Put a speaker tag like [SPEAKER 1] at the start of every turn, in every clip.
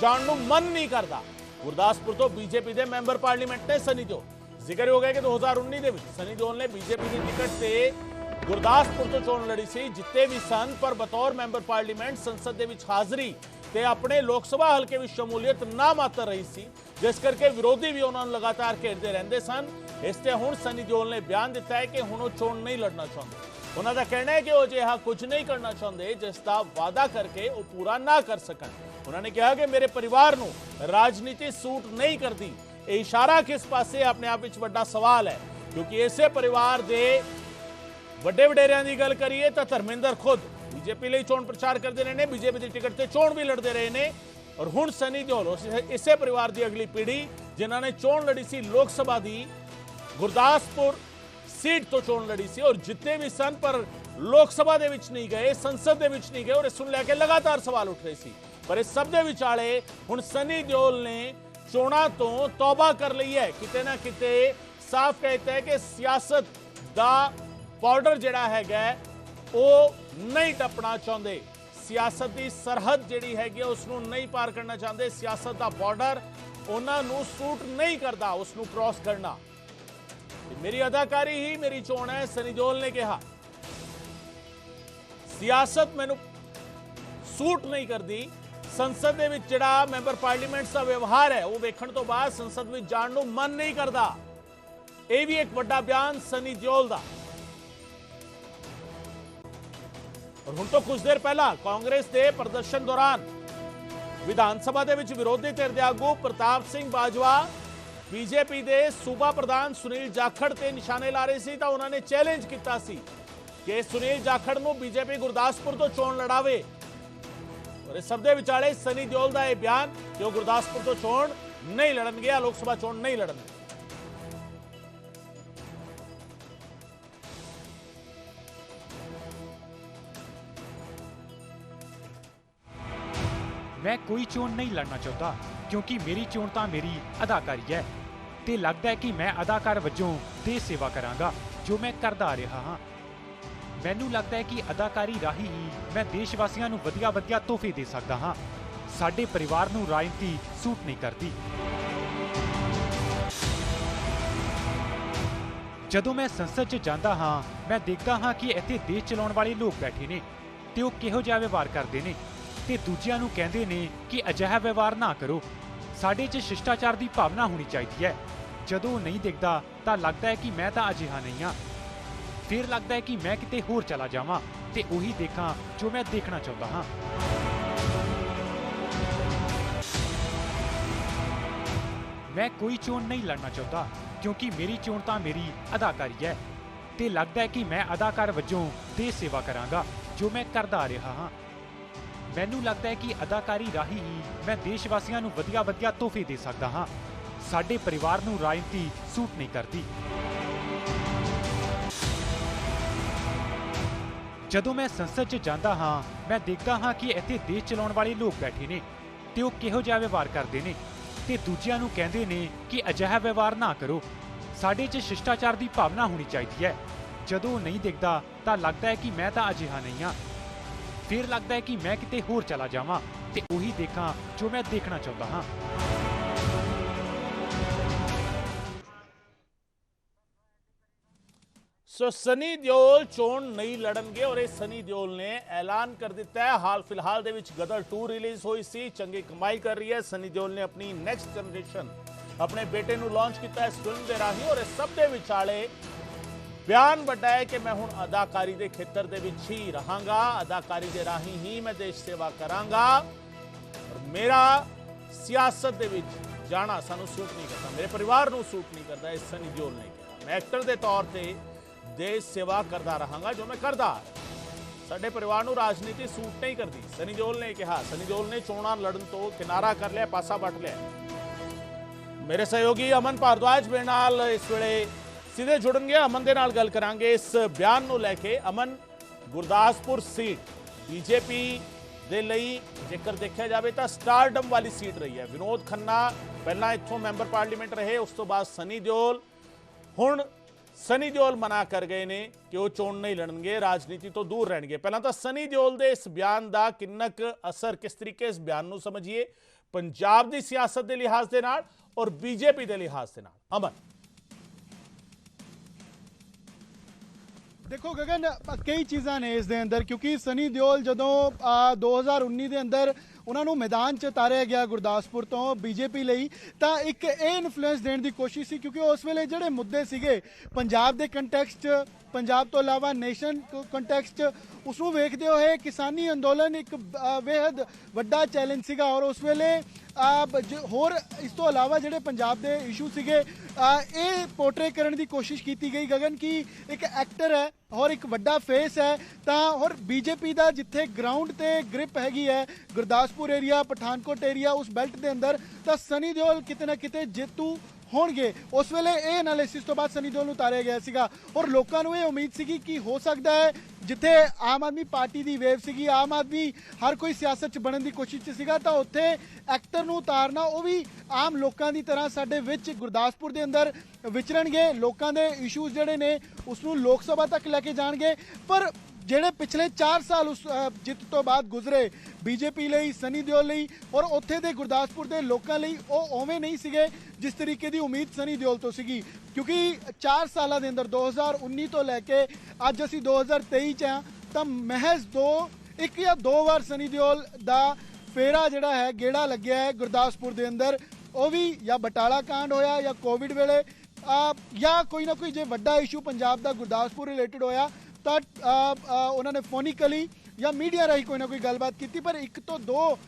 [SPEAKER 1] जाण नूं मन नहीं करता। गुरदासपुर तो बीजेपी के मैंबर पार्लीमेंट ने सनी दिओल, जिक्र हो गया कि 2019 ਦੇ ਵਿੱਚ सनी दिओल ने बीजेपी की टिकट से गुरदासपुर तो चोण लड़ी सी, जिते भी सन, पर बतौर मैंबर पार्लीमेंट संसद ਦੇ ਵਿੱਚ हाज़री ते अपने लोक सभा हल्के में शमूलीयत ना मात्र रही सी, जिस करके विरोधी भी उन्होंने लगातार घेरते रहते सन। इसते हुण सनी दिओल ने बयान दिता है कि हुण वो चोण नहीं लड़ना चाहते। उन्होंने कहना है कि वो अजिहा कुछ नहीं करना चाहते जिसका वादा करके वो पूरा ना कर सकन। उन्होंने कहा कि मेरे परिवार नूं राजनीति सूट नहीं करती। ये इशारा किस पासे अपने आप विच वड्डा सवाल है, क्योंकि इसे परिवार दे वड्डे वडेरियां दी गल करिए तो धर्मेंद्र खुद बीजेपी लिए चोण प्रचार करते रहे ने, बीजेपी की टिकट से चोण भी लड़ते रहे ने, और हुण सनी दिओल इसे परिवार की अगली पीढ़ी जिन्होंने चोण लड़ी सी लोक सभा की गुरदासपुर सीट तो चोण लड़ी सी और जितने भी सन, पर लोक सभा दे विच नहीं गए, संसद दे विच नहीं गए, और इस नूं लैके लगातार सवाल उठ रहे सी। पर इस सब दे विचाले हुण सनी दिओल ने चोणां तो तौबा कर ली है। किते ना किते साफ कहता है कि सियासत दा बॉर्डर जिहड़ा हैगा वो नहीं टपना चाहते, सियासत की सरहद जिहड़ी हैगी उसनूं नहीं पार करना चाहते, सियासत का बॉर्डर उन्होंने सूट नहीं करता उसनूं क्रॉस करना। मेरी अदाकारी ही मेरी चोण है, सनी दिओल ने कहा। सियासत मैनूं सूट नहीं करती। संसद दे विच जिहड़ा मैंबर पार्लीमेंट का व्यवहार है वो वेखण तो बाद संसद में जाण नूं मन नहीं करता। यह भी एक वड्डा बयान सनी दिओल दा। और हुण तो कुछ देर पहला कांग्रेस के प्रदर्शन दौरान विधान सभा दे विच विरोधी धिर दे आगू प्रताप सिंह बाजवा बीजेपी के सूबा प्रधान सुनील जाखड़ ते निशाने ला रहे सी, तो उन्होंने चैलेंज किया सी कि सुनील जाखड़ नूं बीजेपी गुरदासपुर तो चोण लड़ावे। और इस सब दे विचाले सनी दिओल दा यह बयान कि वो गुरदासपुर तो चोण नहीं लड़नगे, लोक सभा चोण नहीं लड़नगे।
[SPEAKER 2] मैं कोई चोण नहीं लड़ना चाहता, क्योंकि मेरी चोण तो मेरी अदाकारी है ते लगता है कि मैं अदाकार वजों देश सेवा करांगा, जो मैं करदा आ रहा हाँ। मैनू लगता है कि अदाकारी राही ही मैं देशवासियों नूं वधिया वधिया तोहफे दे सकदा हाँ। साडे परिवार नूं राजनीति सूट नहीं करती। जदों मैं संसद च जांदा हाँ, मैं देखदा हाँ कि इत्थे देश चलाउण वाले लोग बैठे ने ते ओह किहो जिहा व्यवहार करदे ने ते दूजिਆਂ ਨੂੰ ਕਹਿੰਦੇ ਨੇ कि ਅਜਿਹਾ व्यवहार ना करो। ਸਾਡੇ 'ਚ शिष्टाचार की भावना होनी चाहिए है। ਜਦੋਂ नहीं दिखता तो लगता है कि मैं तो अजिहा नहीं हाँ। फिर लगता है कि मैं किते होर चला जावां ते उही देखा जो मैं देखना चाहता हाँ। मैं कोई चोण नहीं लड़ना चाहता, क्योंकि मेरी चोण तो मेरी अदाकारी है ते लगता है कि मैं अदाकार वजों देश सेवा करांगा, जो मैं करदा आ रहा हाँ। मैनू लगता है कि अदाकारी राही ही मैं देशवासियों नूं वधिया वधिया तोहफे दे सकदा हाँ। साडे परिवार नूं राजनीति सूट नहीं करती। जदों मैं संसद च जांदा हाँ, मैं देखदा हाँ कि इत्थे देश चलाउण वाले लोग बैठे ने ते ओह किहो जिहा व्यवहार करदे ने ते दूजिਆਂ ਨੂੰ ਕਹਿੰਦੇ ਨੇ कि ਅਜਿਹਾ व्यवहार ना करो। ਸਾਡੇ 'ਚ शिष्टाचार की भावना होनी चाहिए है। ਜਦੋਂ नहीं दिखता तो लगता है कि मैं तो अजिहा नहीं हाँ। फिर लगता है कि मैं किते होर चला जावां ते उही देखा जो मैं देखना चाहता हाँ।
[SPEAKER 1] सो सनी दिओल चोण नहीं लड़नगे और ये सनी दिओल ने ऐलान कर दिता है। हाल फिलहाल दे विच गदर 2 रिलीज हुई सी, चंगी कमाई कर रही है। सनी दिओल ने अपनी नैक्सट जनरेशन अपने बेटे नूं लॉन्च किया है इस फिल्म के राही, और इस सब दे विचाले बयान वड्डा है कि मैं हुण अदाकारी के खेतर दे विच ही रहांगा, अदाकारी के राही ही मैं देश सेवा करांगा, और मेरा सियासत दे विच जाना सानू सूट नहीं करता, मेरे परिवार नूं सूट नहीं करता। इस सनी दिओल ने कहा मैं एक्टर के तौर पर देश सेवा करता रहांगा, जो मैं करदा। साडे परिवार नूं राजनीति सूट नहीं करती, सनी दिओल ने कहा। सनी दिओल ने चोणां लड़न तो किनारा कर लिया, पासा वट लिया। मेरे सहयोगी अमन भारद्वाज मेरे नाल इस वेले सीधे जुड़नगे, अमन दे नाल गल करांगे इस बयान नूं लैके। अमन, गुरदासपुर सीट बीजेपी दे लई जेकर देखा जाए तो स्टारडम वाली सीट रही है। विनोद खन्ना पहला इत्थों मैंबर पार्लीमेंट रहे, उस तो बाद सनी दिओल। हुण सनी दिओल मना कर गए ने कि वो चोण नहीं लड़नगे, राजनीति तो दूर रहणगे। पहला तो सनी दिओल दे इस बयान का किन्ना क असर, किस तरीके इस बयान नूं समझिए, पंजाब की सियासत के लिहाज के नाल और बीजेपी के लिहाज के नाल। अमन,
[SPEAKER 3] देखो गगन, कई चीज़ां ने इस दे अंदर, क्योंकि सनी दिओल जदों 2019 के अंदर उन्होंने मैदान च उतारिया गया गुरदासपुर तो बीजेपी ਲਈ ਤਾਂ ਇੱਕ ਇਹ ਇਨਫਲੂਐਂਸ ਦੇਣ ਦੀ ਕੋਸ਼ਿਸ਼ ਸੀ, क्योंकि उस ਵੇਲੇ ਜਿਹੜੇ ਮੁੱਦੇ ਸੀਗੇ ਪੰਜਾਬ ਦੇ ਕੰਟੈਕਸਟ 'ਚ, ਪੰਜਾਬ ਤੋਂ ਇਲਾਵਾ ਨੇਸ਼ਨ ਕੰਟੈਕਸਟ 'ਚ, ਉਸ ਨੂੰ ਵੇਖਦੇ ਹੋਏ ਕਿਸਾਨੀ ਅੰਦੋਲਨ ਇੱਕ ਬੇहद ਵੱਡਾ ਚੈਲੰਜ ਸੀਗਾ। ਔਰ ਉਸ ਵੇਲੇ ਹੋਰ ਇਸ ਤੋਂ ਇਲਾਵਾ ਜਿਹੜੇ ਪੰਜਾਬ ਦੇ ਇਸ਼ੂ ਸੀਗੇ ਇਹ ਪੋਰਟਰੇ ਕਰਨ ਦੀ ਕੋਸ਼ਿਸ਼ ਕੀਤੀ ਗਈ ਗਗਨ ਕਿ ਇੱਕ ਐਕਟਰ ਹੈ और एक वड्डा फेस है। तो और बीजेपी का जिथे ग्राउंड ते ग्रिप हैगी है गुरदासपुर एरिया, पठानकोट एरिया, उस बेल्ट के अंदर, तो सनी दिओल किते ना किते जेतू होणगे। उस वेले ये एनालिसिस तो बाद सनी दिओल उतारिया गया सीगा और लोगों को ये उम्मीद सी कि हो सकता है जिथे आम आदमी पार्टी की वेव सी, आम आदमी हर कोई सियासत च बनने की कोशिश च सीगा, तो उत्थे एक्टर नूं उतारना वो भी आम लोगों की तरह साडे विच गुरदासपुर के अंदर विचरणगे, लोगों के इशूज़ जिहड़े ने उसनूं लोक सभा तक लैके जाणगे। पर ਜਿਹੜੇ पिछले 4 साल उस जित तो बाद गुजरे बीजेपी ਲਈ, सनी दिओल ਲਈ और ਉੱਥੇ ਦੇ ਗੁਰਦਾਸਪੁਰ ਦੇ ਲੋਕਾਂ ਲਈ ਉਹ ਉਵੇਂ ਨਹੀਂ ਸੀਗੇ ਜਿਸ ਤਰੀਕੇ ਦੀ ਉਮੀਦ ਸਨੀ ਦਿਓਲ ਤੋਂ ਸੀਗੀ। ਕਿਉਂਕਿ 4 ਸਾਲਾਂ ਦੇ ਅੰਦਰ 2019 ਤੋਂ ਲੈ ਕੇ ਅੱਜ ਅਸੀਂ 2023 ਚ ਆ, ਤਾਂ ਮਹਿਜ਼ ਇੱਕ ਜਾਂ ਦੋ ਵਾਰ ਸਨੀ ਦਿਓਲ ਦਾ ਫੇਰਾ ਜਿਹੜਾ ਹੈ ਗੇੜਾ ਲੱਗਿਆ ਹੈ ਗੁਰਦਾਸਪੁਰ ਦੇ ਅੰਦਰ, ਉਹ ਵੀ ਜਾਂ ਬਟਾਲਾ ਕਾਂਡ ਹੋਇਆ ਜਾਂ ਕੋਵਿਡ ਵੇਲੇ ਜਾਂ ਕੋਈ ਨਾ ਕੋਈ ਜੇ ਵੱਡਾ ਇਸ਼ੂ ਪੰਜਾਬ ਦਾ ਗੁਰਦਾਸਪੁਰ ਰਿਲੇਟਡ ਹੋਇਆ ਤਾਂ ਉਹਨਾਂ ਨੇ ਫੋਨਿਕਲੀ ਜਾਂ ਮੀਡੀਆ ਰਾਹੀਂ ਕੋਈ ਨਾ ਕੋਈ ਗੱਲਬਾਤ ਕੀਤੀ। ਪਰ ਇੱਕ ਤੋਂ ਦੋ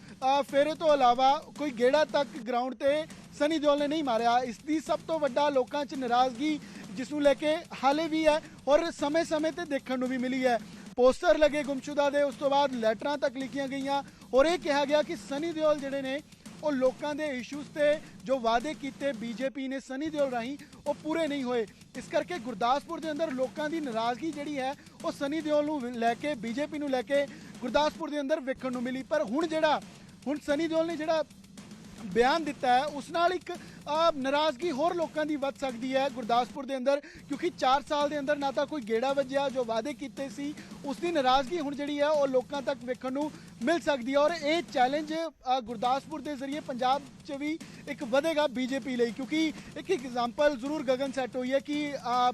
[SPEAKER 3] ਫੇਰੇ ਤੋਂ ਇਲਾਵਾ ਕੋਈ ਗੇੜਾ ਤੱਕ ਗਰਾਊਂਡ ਤੇ ਸਨੀ ਦਿਓਲ ਨੇ ਨਹੀਂ ਮਾਰਿਆ। ਇਸ ਦੀ ਸਭ ਤੋਂ ਵੱਡਾ ਲੋਕਾਂ 'ਚ ਨਾਰਾਜ਼ਗੀ ਜਿਸ ਨੂੰ ਲੈ ਕੇ ਹਾਲੇ ਵੀ ਹੈ ਔਰ ਸਮੇਂ-ਸਮੇਂ ਤੇ ਦੇਖਣ ਨੂੰ ਵੀ ਮਿਲੀ ਹੈ। ਪੋਸਟਰ ਲੱਗੇ ਗੁੰਮਸ਼ੁਦਾ ਦੇ, ਉਸ ਤੋਂ ਬਾਅਦ ਲੈਟਰਾਂ ਤੱਕ ਲਿਖੀਆਂ ਗਈਆਂ ਔਰ ਇਹ ਕਿਹਾ ਗਿਆ ਕਿ ਸਨੀ ਦਿਓਲ ਜਿਹੜੇ ਨੇ ਉਹ ਲੋਕਾਂ ਦੇ ਇਸ਼ੂਜ਼ ਤੇ ਜੋ ਵਾਅਦੇ ਕੀਤੇ बीजेपी ने सनी दिओल राही वो पूरे नहीं होए। इस करके गुरदासपुर के अंदर लोगों की नाराज़गी जिहड़ी है वो सनी दिओल नूं लैके बीजेपी नूं लैके गुरदासपुर के अंदर वेखण नूं मिली। पर हुण सनी दिओल ने जिहड़ा बयान दिता है उस नाल एक नाराज़गी होर लोगों की वध सकती है गुरदासपुर के अंदर, क्योंकि 4 साल के अंदर ना तो कोई गेड़ा वजया, जो वादे किए सी उसकी नाराज़गी हुण जिहड़ी है वो लोगों तक वेखण नूं मिल सकती है। और ये चैलेंज गुरदासपुर के जरिए पंजाब च भी एक वधेगा बीजेपी ਲਈ, क्योंकि एक एग्जाम्पल जरूर गगन सैट हुई है कि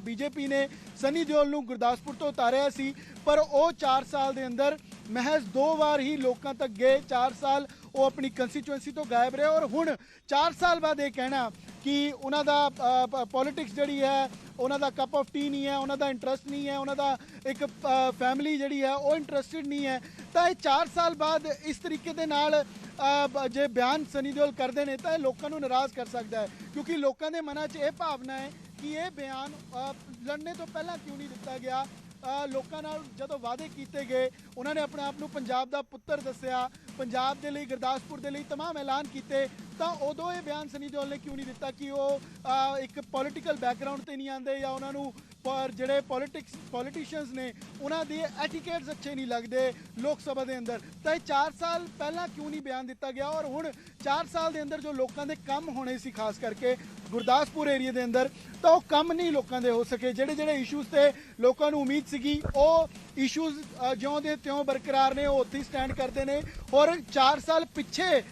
[SPEAKER 3] बीजेपी ने सनी दिओल नूं गुरदासपुर तो उतारिया सी, पर वो 4 साल के अंदर महज 2 बार ही लोगों तक गए। 4 साल वो अपनी कंस्टिट्यूएंसी तो गायब रहे और हुण 4 साल बाद ये कहना कि उन्हों का पॉलिटिक्स जी है उन्हों का कप ऑफ टी नहीं है, उन्हों का इंटरस्ट नहीं है, उन्हों का एक फैमिली जी है वो इंटरस्टिड नहीं है। तो ये 4 साल बाद इस तरीके के नाल जे बयान सनी दिओल करते हैं तो लोगों को नाराज़ कर सकता है, क्योंकि लोगों के मन च यह भावना है कि ये बयान लड़ने तो पहला क्यों नहीं दिता गया। लोगों नाल जदों वादे किए गए उन्होंने अपने आप को पंजाब का पुत्र दसिया, पंजाब के लिए गुरदासपुर के लिए तमाम ऐलान किए, तो उदों ये बयान सनी दिओल ने क्यों नहीं दिता कि वो एक पॉलिटिकल बैकग्राउंड से नहीं आते या उन्होंने ਜਿਹੜੇ ਪੋਲੀਟੀਸ਼ੀਅਨਸ ਨੇ ਉਹਨਾਂ ਦੇ ਐਟੀਕੇਟਸ ਅੱਛੇ ਨਹੀਂ ਲੱਗਦੇ ਲੋਕ ਸਭਾ ਦੇ ਅੰਦਰ। ਤਾਂ ਇਹ 4 ਸਾਲ ਪਹਿਲਾਂ ਕਿਉਂ ਨਹੀਂ ਬਿਆਨ ਦਿੱਤਾ ਗਿਆ ਔਰ ਹੁਣ 4 ਸਾਲ ਦੇ ਅੰਦਰ ਜੋ ਲੋਕਾਂ ਦੇ ਕੰਮ ਹੋਣੇ ਸੀ ਖਾਸ ਕਰਕੇ ਗੁਰਦਾਸਪੁਰ ਏਰੀਆ ਦੇ ਅੰਦਰ ਤਾਂ ਉਹ ਕੰਮ ਨਹੀਂ ਲੋਕਾਂ ਦੇ ਹੋ ਸਕੇ। ਜਿਹੜੇ ਇਸ਼ੂਜ਼ ਤੇ ਲੋਕਾਂ ਨੂੰ ਉਮੀਦ ਸੀਗੀ ਉਹ ਇਸ਼ੂਜ਼ ਜਿਉਂ ਦੇ ਤਿਉਂ ਬਰਕਰਾਰ ਨੇ, ਉਹ ਉੱਥੇ ਹੀ ਸਟੈਂਡ ਕਰਦੇ ਨੇ। ਔਰ 4 ਸਾਲ ਪਿੱਛੇ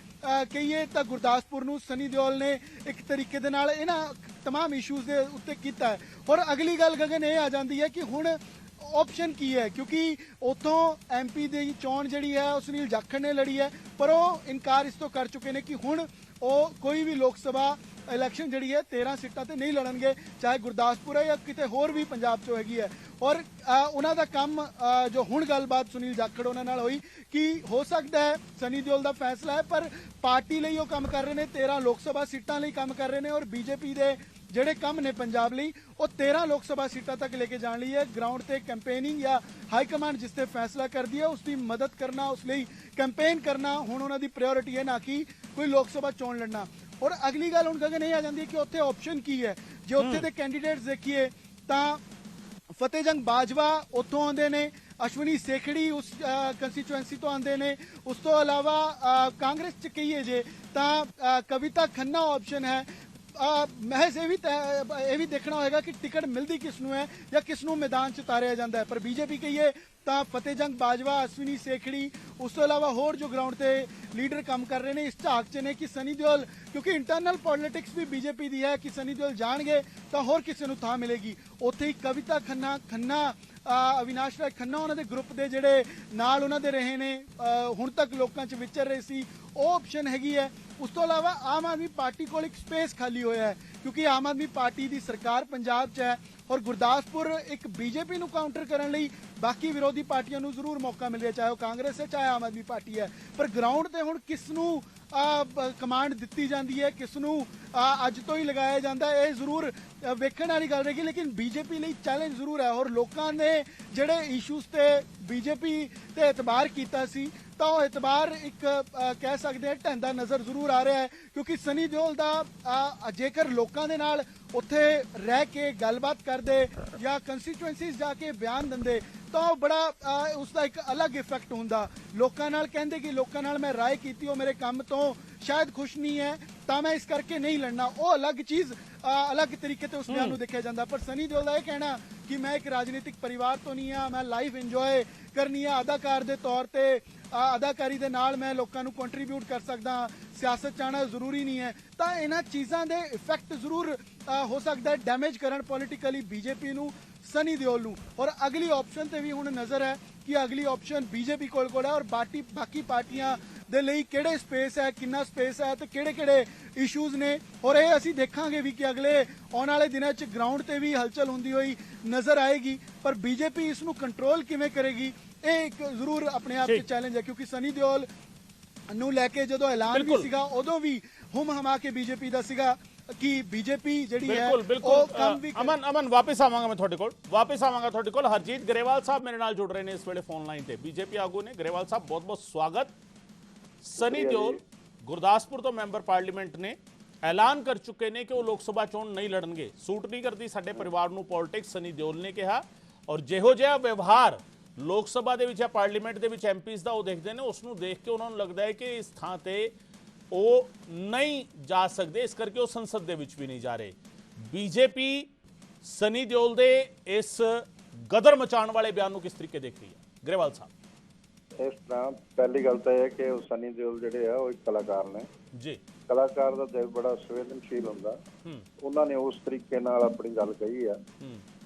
[SPEAKER 3] ਕਹੀਏ ਤਾਂ ਗੁਰਦਾਸਪੁਰ ਨੂੰ ਸਨੀ ਦਿਓਲ ਨੇ ਇੱਕ ਤਰੀਕੇ ਦੇ ਨਾਲ ਇਹਨਾਂ तमाम इशूज़ के उत्ते किया है। और अगली गल गगन ये आ जाती है कि हुण ऑप्शन की है, क्योंकि उतों MP की चोण जी है वो सुनील जाखड़ ने लड़ी है, पर वो इनकार इस तो कर चुके हैं कि हुण वो कोई भी लोक सभा इलैक्शन जी है 13 सीटां ते नहीं लड़नगे, चाहे गुरदासपुर है या किते होर भी पंजाब चो हैगी है। और उन्हां दा काम जो हुण गलबात सुनील जाखड़ उन्हां नाल होई कि हो सकता है सनी दिओल दा फैसला है, पर पार्टी लई वो काम कर रहे हैं, 13 लोक सभा सीटां लई काम कर रहे हैं और बीजेपी दे ਜਿਹੜੇ ਕੰਮ ਨੇ ਪੰਜਾਬ ਲਈ ਉਹ 13 ਲੋਕ ਸਭਾ ਸੀਟਾਂ ਤੱਕ ਲੈ ਕੇ ਜਾਣ ਲਈ ਹੈ। ਗਰਾਊਂਡ ਤੇ ਕੈਂਪੇਨਿੰਗ ਜਾਂ ਹਾਈ ਕਮਾਂਡ ਜਿਸ ਤੇ ਫੈਸਲਾ ਕਰਦੀ ਹੈ ਉਸ ਦੀ ਮਦਦ ਕਰਨਾ, ਉਸ ਲਈ ਕੈਂਪੇਨ ਕਰਨਾ ਹੁਣ ਉਹਨਾਂ ਦੀ ਪ੍ਰਾਇੋਰਟੀ ਹੈ, ਨਾ ਕਿ ਕੋਈ ਲੋਕ ਸਭਾ ਚੋਣ ਲੜਨਾ। ਔਰ ਅਗਲੀ ਗੱਲ ਹੁਣ ਗਗਨ ਇਹ ਆ ਜਾਂਦੀ ਹੈ ਕਿ ਉੱਥੇ ਆਪਸ਼ਨ ਕੀ ਹੈ। ਜੇ ਉੱਥੇ ਦੇ ਕੈਂਡੀਡੇਟਸ ਦੇਖੀਏ ਤਾਂ ਫਤਿਹ ਜੰਗ ਬਾਜਵਾ ਉੱਥੋਂ ਆਉਂਦੇ ਨੇ, ਅਸ਼ਵਨੀ ਸੇਖੜੀ ਉਸ ਕੰਸਟੀਚੁਐਂਸੀ ਤੋਂ ਆਉਂਦੇ ਨੇ, ਉਸ ਤੋਂ ਇਲਾਵਾ ਕਾਂਗਰਸ ਚ ਕਹੀਏ ਜੇ ਤਾਂ ਕਵਿਤਾ ਖੰਨਾ ਆਪਸ਼ਨ ਹੈ, महज ये भी देखना होगा कि टिकट मिलती किसनों है या किसनों मैदान च उतारिया जाता है। पर बीजेपी कहिए तो फतेह जंग बाजवा, अश्विनी सेखड़ी, उस तो इलावा होर जो ग्राउंड से लीडर काम कर रहे हैं इस झाक च ने कि सनी देओल, क्योंकि इंटरनल पॉलिटिक्स भी बीजेपी की है कि सनी देओल जाणगे तो होर किसी को थां मिलेगी। उत्थे ही कविता खन्ना अविनाश राय खन्ना उन्होंने ग्रुप के जोड़े नाल उन्होंने रहे ने हुण तक लोगों च विचर रहे सी, वो ऑप्शन हैगी है। उस तो इलावा आम आदमी पार्टी को एक स्पेस खाली होया है क्योंकि आम आदमी पार्टी की सरकार पंजाब च है और गुरदासपुर एक बीजेपी को काउंटर करने लई बाकी विरोधी पार्टियों को जरूर मौका मिल रहा, चाहे वो कांग्रेस है चाहे आम आदमी पार्टी है। पर ग्राउंड से हुण किसनूं कमांड दी जाती है, किसनूं अज तो ही लगाया जाता है, ये जरूर वेखण वाली गल रहेगी। लेकिन बीजेपी लिए चैलेंज जरूर है और लोगों ने जिहड़े इशूज़ ते बीजेपी ते एतबार कीता सी तो एतबार एक कह सकते हैं ढहंदा नज़र जरूर आ रहा है क्योंकि सनी देओल का जेकर लोगों के नाल उत्थे रह के गलबात करते या कंस्टिट्यूएंसीज जाके बयान देंदे तो बड़ा उसका एक अलग इफेक्ट होंदा। लोगों नाल कहंदे कि लोगों नाल मैं राय कीती हो मेरे काम तो शायद खुश नहीं है तो मैं इस करके नहीं लड़ना, वो अलग चीज़ अलग तरीके से उस बयान को देखा जाता। पर सनी देओल का यह कहना कि मैं एक राजनीतिक परिवार तो नहीं हाँ, मैं लाइफ इंजॉय करनी है अदाकार के तौर पर, अदाकारी के नाल मैं लोगों को कंट्रीब्यूट कर सकदा, सियासत चाहना जरूरी नहीं है, तो इन्हां चीज़ों के इफेक्ट जरूर हो सकता है डैमेज करन पॉलिटिकली बीजेपी नूं सनी देओल नूं। और अगली ऑप्शन ते भी हुण नज़र है कि अगली ऑप्शन बीजेपी कोल है और बाकी पार्टियां दे लई किहड़े स्पेस है, कितना स्पेस है तो किहड़े इशूज़ ने। और ये असीं देखांगे भी कि अगले आने वाले दिनों च ग्राउंड ते भी हलचल हुंदी हुई नज़र आएगी। पर बीजेपी इसनूं कंट्रोल किवें करेगी ये एक जरूर अपने आप च चैलेंज है क्योंकि सनी देओल नूं लैके जदों ऐलान भी सीगा उदों भी हुम हमा के बीजेपी दा सीगा कि बीजेपी जिहड़ी है
[SPEAKER 1] बिल्कुल अमन वापस आवांगा मैं तुहाडे कोल, वापस आवांगा तुहाडे कोल। हरजीत ग्रेवाल साहब मेरे नाल जुड़ रहे हैं इस वेले फोन लाइन ते, बीजेपी आगू ने। ग्रेवाल साहब बहुत बहुत स्वागत। सनी देओल गुरदासपुर तो मैंबर पार्लीमेंट ने ऐलान कर चुके ने कि वो लोक सभा चोण नहीं लड़नगे, सूट नहीं करती साडे परिवार नूं पॉलिटिक्स, सनी देओल ने कहा। और जिहो जिहा व्यवहार लोक सभा दे विच या पार्लीमेंट दे विच एमपीज़ दा वो देखते हैं उसनूं देख के उन्होंने लगता है कि इस थां ते वो नहीं जा सकते, इस करके वो संसद दे विच भी नहीं जा रहे। बीजेपी सनी देओल दे इस गदर मचाण वाले बयान नूं किस तरीके देख रही है ग्रेवाल साहब?
[SPEAKER 4] इस तरह पहली गल तो है कि सनी देओल जिहड़े आ एक कलाकार ने
[SPEAKER 1] जी,
[SPEAKER 4] कलाकार का दिल बड़ा संवेदनशील हुंदा, उन्होंने उस तरीके नाल अपनी गल कही है,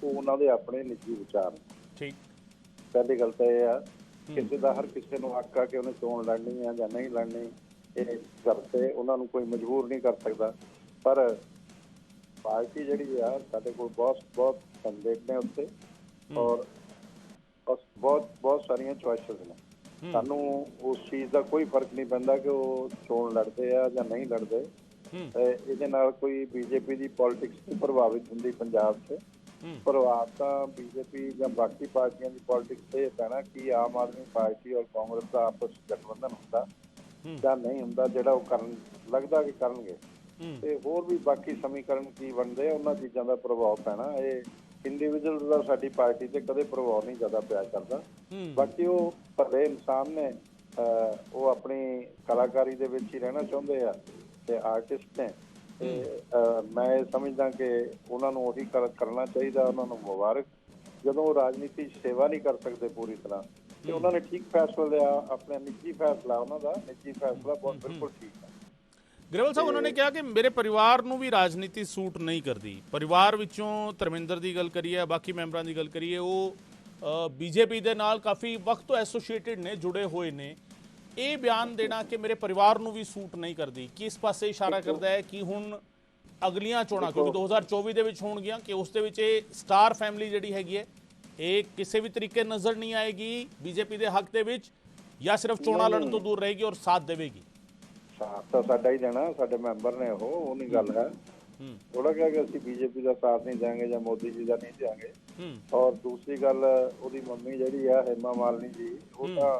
[SPEAKER 4] वो उन्होंने अपने निजी विचार
[SPEAKER 1] ठीक।
[SPEAKER 4] पहली गल तो यह है किसी का हर किसी को हक आ कि उन्हें चोण लड़नी है या नहीं लड़नी, ये करते उन्होंने कोई मजबूर नहीं कर सकता। पर पार्टी जिहड़ी आ साडे कोल बहुत कैंडिडेट ने उत्ते और बहुत सारिया चॉइसिस ने, सानू उस चीज़ का कोई फर्क नहीं पैंदा कि वो चोण लड़ते हैं या नहीं लड़ते। ये नाल कोई बीजेपी की पॉलिटिक्स नहीं प्रभावित होंगी पंजाब से। प्रभाव तो बीजेपी या बाकी पार्टियां की पॉलिटिक्स से पैना कि आम आदमी पार्टी और कांग्रेस का आपस गठबंधन होंदा या नहीं होंदा जिहड़ा वो करन लगदा कि करनगे, ते होर भी बाकी समीकरण की बनते उन्हां चीज़ों का प्रभाव पैना। ये इंडिविजुअल का साडी पार्टी से कदे प्रभाव नहीं ज़्यादा पिया करता। बाकी वो भले इंसान ने वो अपनी कलाकारी दे विच ही रहना चाहुंदे आ ते आर्टिस्ट ने, मैं समझदा कि उन्होंने उही करना चाहिए। उन्होंने मुबारक जदों वो राजनीति सेवा नहीं कर सकते पूरी तरह तो उन्होंने ठीक फैसला लिया, अपना निजी फैसला, उन्होंने निजी फैसला बहुत बिल्कुल ठीक है।
[SPEAKER 1] ग्रेवाल साहब उन्होंने कहा कि मेरे परिवार नूं भी राजनीति सूट नहीं करती। परिवार विचों धर्मेंद्र की गल करिए, बाकी मैंबरां की गल करिए, वो बीजेपी दे नाल काफ़ी वक्त तो एसोसीएटेड ने, जुड़े हुए ने। ये बयान देना कि मेरे परिवार नूं भी सूट नहीं करती किस पासे इशारा करता है कि हुण अगलियां चोणां क्योंकि 2024 दे विच होणगियां कि उस दे विच स्टार फैमिली जिहड़ी हैगी है ये किसी भी तरीके नज़र नहीं आएगी बीजेपी के हक दे विच या सिर्फ चोणां लड़न तो दूर रहेगी और साथ देवेगी?
[SPEAKER 4] साथ तो साडा ही देना, साडे मैंबर ने वो नहीं गल है, थोड़ा क्या कि असं बीजेपी का साथ नहीं देंगे या मोदी जी का नहीं देंगे। और दूसरी गल उहदी मम्मी जिहड़ी है हेमा मालिनी जी, वो तो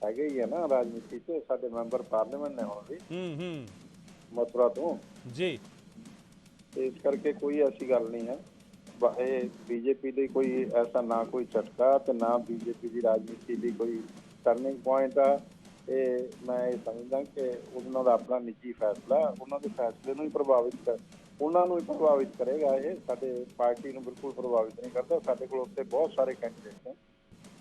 [SPEAKER 4] हैगे ही है ना राजनीति से, साडे मैंबर पार्लीमेंट ने हुण भी मथुरा तो
[SPEAKER 1] जी,
[SPEAKER 4] इस करके कोई ऐसी गल नहीं है। बीजेपी ਲਈ कोई ऐसा ना कोई झटका तो ना बीजेपी की राजनीति ਲਈ कोई टर्निंग पॉइंट आ। मैं ये समझदा कि उन्होंने अपना निजी फैसला उन्होंने फैसले ਨੂੰ ਹੀ ਪ੍ਰਭਾਵਿਤ ਉਹਨਾਂ ਨੂੰ ਹੀ ਪ੍ਰਭਾਵਿਤ ਕਰੇਗਾ। ਇਹ ਸਾਡੇ ਪਾਰਟੀ ਨੂੰ ਬਿਲਕੁਲ ਪ੍ਰਭਾਵਿਤ ਨਹੀਂ ਕਰਦਾ। ਸਾਡੇ ਕੋਲ ਉੱਥੇ ਬਹੁਤ ਸਾਰੇ ਕੈਂਡੀਡੇਟ ਨੇ,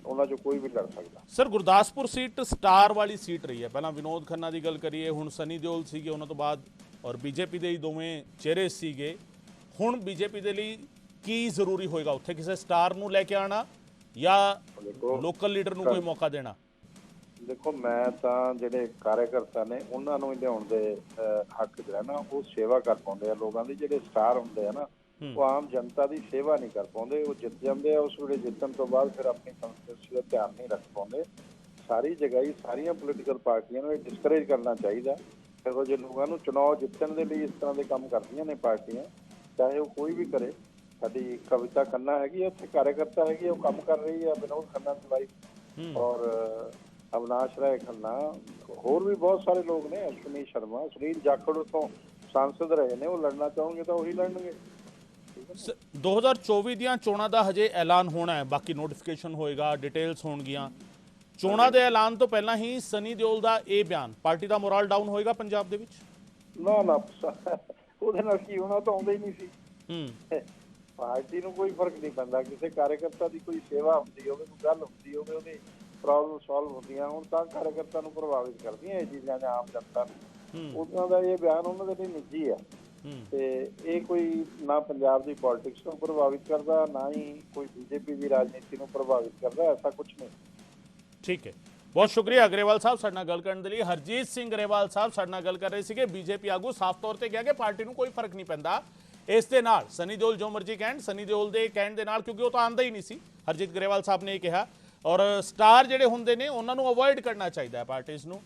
[SPEAKER 4] ਉਹਨਾਂ 'ਚੋਂ ਕੋਈ ਵੀ ਲੜ ਸਕਦਾ।
[SPEAKER 1] ਸਰ ਗੁਰਦਾਸਪੁਰ ਸੀਟ ਸਟਾਰ ਵਾਲੀ ਸੀਟ ਰਹੀ ਹੈ। ਪਹਿਲਾਂ ਵਿਨੋਦ ਖੰਨਾ ਦੀ ਗੱਲ ਕਰੀਏ, ਹੁਣ ਸਨੀ ਦਿਓਲ ਸੀਗੇ, ਉਹਨਾਂ ਤੋਂ ਬਾਅਦ ਔਰ ਬੀਜੇਪੀ ਦੇ ਹੀ ਦੋਵੇਂ ਚਿਹਰੇ ਸੀਗੇ। ਹੁਣ ਬੀਜੇਪੀ ਦੇ ਲਈ ਕੀ ਜ਼ਰੂਰੀ ਹੋਏਗਾ, ਉੱਥੇ ਕਿਸੇ ਸਟਾਰ ਨੂੰ ਲੈ ਕੇ ਆਣਾ ਜਾਂ ਲੋਕਲ ਲੀਡਰ ਨੂੰ ਕੋਈ ਮੌਕਾ ਦੇਣਾ?
[SPEAKER 4] ਦੇਖੋ, ਮੈਂ ਤਾਂ ਜਿਹੜੇ ਕਾਰਜਕਰਤਾ ਨੇ ਉਹਨਾਂ ਨੂੰ ਹੀ ਲਿਆਉਣ ਦੇ ਹੱਕ 'ਚ ਰਹਿਣਾ। ਉਹ ਸੇਵਾ ਕਰ ਪਾਉਂਦੇ ਆ ਲੋਕਾਂ ਦੀ। ਜਿਹੜੇ ਸਟਾਰ ਹੁੰਦੇ ਆ ਨਾ, ਉਹ ਆਮ ਜਨਤਾ ਦੀ ਸੇਵਾ ਨਹੀਂ ਕਰ ਪਾਉਂਦੇ। ਉਹ ਜਿੱਤ ਜਾਂਦੇ ਆ, ਉਸ ਵੇਲੇ ਜਿੱਤਣ ਤੋਂ ਬਾਅਦ ਫਿਰ ਆਪਣੀ ਕੰਸਟੀਟਿਊਂਸੀ ਦਾ ਧਿਆਨ ਨਹੀਂ ਰੱਖ ਪਾਉਂਦੇ। ਸਾਰੀ ਜਗ੍ਹਾ ਹੀ ਸਾਰੀਆਂ ਪੋਲੀਟੀਕਲ ਪਾਰਟੀਆਂ ਨੂੰ ਇਹ ਡਿਸਕਰੇਜ ਕਰਨਾ ਚਾਹੀਦਾ। ਇਹੋ ਜਿਹੇ ਲੋਕਾਂ ਨੂੰ ਚੁਣਾਵ ਜਿੱਤਣ ਦੇ ਲਈ ਇਸ ਤਰ੍ਹਾਂ ਦੇ ਕੰਮ ਕਰਦੀਆਂ ਨੇ ਪਾਰਟੀਆਂ, ਚਾਹੇ ਉਹ ਕੋਈ ਵੀ ਕਰੇ। ਸਾਡੀ ਕਵਿਤਾ ਖੰਨਾ ਹੈਗੀ ਆ, ਉੱਥੇ ਕਾਰਜਕਰਤਾ ਹੈਗੀ, ਉਹ ਕੰਮ ਕਰ ਰਹੀ ਆ। ਵਿਨੋਦ ਖੰਨਾ ਦੀ ਵਾਈਫ ਔਰ ਅਵਿਨਾਸ਼ ਰਾਏ ਖੰਨਾ, ਹੋਰ ਵੀ ਬਹੁਤ ਸਾਰੇ ਲੋਕ ਨੇ। ਅਸ਼ਵਨੀ ਸ਼ਰਮਾ, ਸੁਨੀਲ ਜਾਖੜ ਤੋਂ ਸਾਂਸਦ ਰਹੇ ਨੇ। ਉਹ ਲੜਨਾ ਚਾਹੋਗੇ ਤਾਂ ਉਹੀ ਲੜਨਗੇ।
[SPEAKER 1] 2024 ਦੀਆਂ ਚੋਣਾਂ ਦਾ ਹਜੇ ਐਲਾਨ ਹੋਣਾ ਹੈ, ਬਾਕੀ ਨੋਟੀਫਿਕੇਸ਼ਨ ਹੋਏਗਾ, ਡਿਟੇਲਸ ਹੋਣਗੀਆਂ। ਚੋਣਾਂ ਦੇ ਐਲਾਨ ਤੋਂ ਪਹਿਲਾਂ ਹੀ ਸਨੀ ਦਿਓਲ ਦਾ ਇਹ ਬਿਆਨ, ਪਾਰਟੀ ਦਾ ਮੋਰਲ ਡਾਊਨ ਹੋਏਗਾ ਪੰਜਾਬ ਦੇ ਵਿੱਚ?
[SPEAKER 4] ਨਾ ਉਹਦੇ ਨਾਲ ਕੀ ਹੋਣਾ, ਤਾਂ ਆਉਂਦਾ ਹੀ ਨਹੀਂ ਸੀ। ਪਾਰਟੀ ਨੂੰ ਕੋਈ ਫਰਕ ਨਹੀਂ ਪੈਂਦਾ। ਕਿਸੇ ਕਾਰਜਕਰਤਾ ਦੀ ਕੋਈ ਸੇਵਾ ਹੁੰਦੀ ਹੋਵੇ, ਕੋਈ ਗੱਲ ਹੁੰਦੀ ਹੋਵੇ, ਉਹਦੀ ਪ੍ਰੋਬਲਮ ਸੋਲਵ ਹੁੰਦੀਆਂ ਹੁਣ ਤਾਂ ਕਾਰਜਕਰਤਾ ਨੂੰ ਪ੍ਰਭਾਵਿਤ ਕਰਦੀਆਂ ਇਹ ਚੀਜ਼ਾਂ ਜਾਂ ਆਮ ਜਨਤਾ ਨੂੰ। ਉਹਨਾਂ ਦਾ ਇਹ ਬਿਆਨ ਉਹਨਾਂ ਦੇ ਲਈ ਨਿੱਜੀ ਆ ਤੇ ਇਹ ਕੋਈ ਨਾ ਪੰਜਾਬ ਦੀ ਪੋਲਿਟਿਕਸ ਨੂੰ ਪ੍ਰਭਾਵਿਤ ਕਰਦਾ, ਨਾ ਹੀ ਕੋਈ ਬੀਜੇਪੀ ਦੀ ਰਾਜਨੀਤੀ ਨੂੰ ਪ੍ਰਭਾਵਿਤ ਕਰਦਾ। ਐਸਾ ਕੁਝ ਨਹੀਂ। ਠੀਕ ਹੈ,
[SPEAKER 1] ਬਹੁਤ ਸ਼ੁਕਰੀਆ ਅਗਰੇਵਾਲ ਸਾਹਿਬ ਸਾਡੇ ਨਾਲ ਗੱਲ ਕਰਨ ਦੇ ਲਈ। ਹਰਜੀਤ ਸਿੰਘ ਗਰੇਵਾਲ ਸਾਹਿਬ ਸਾਡੇ ਨਾਲ ਗੱਲ ਕਰ ਰਹੇ ਸੀਗੇ। ਬੀਜੇਪੀ ਆਗੂ ਸਾਫ਼ ਤੌਰ ਤੇ ਕਿਹਾ ਕਿ ਪਾਰਟੀ ਨੂੰ ਕੋਈ ਫਰਕ ਨਹੀਂ ਪੈਂਦਾ ਇਸ ਦੇ ਨਾਲ। ਸਨੀ ਦਿਓਲ ਜੋ ਮਰਜ਼ੀ ਕਹਿਣ, ਸਨੀ ਦਿਓਲ ਦੇ ਕਹਿਣ ਦੇ ਨਾਲ, ਕਿਉਂਕਿ ਉਹ ਤਾਂ ਆਂਦਾ ਹੀ ਨਹੀਂ ਸੀ। ਹਰਜੀਤ ਗਰੇਵਾਲ ਸਾਹਿਬ ਨੇ ਇਹ ਕਿਹਾ। ਔਰ ਸਟਾਰ ਜਿਹੜੇ ਹੁੰਦੇ ਨੇ ਉਹਨਾਂ ਨੂੰ ਅਵੋਇਡ ਕਰਨਾ ਚਾਹੀਦਾ ਹੈ ਪਾਰਟੀਜ਼ ਨੂੰ।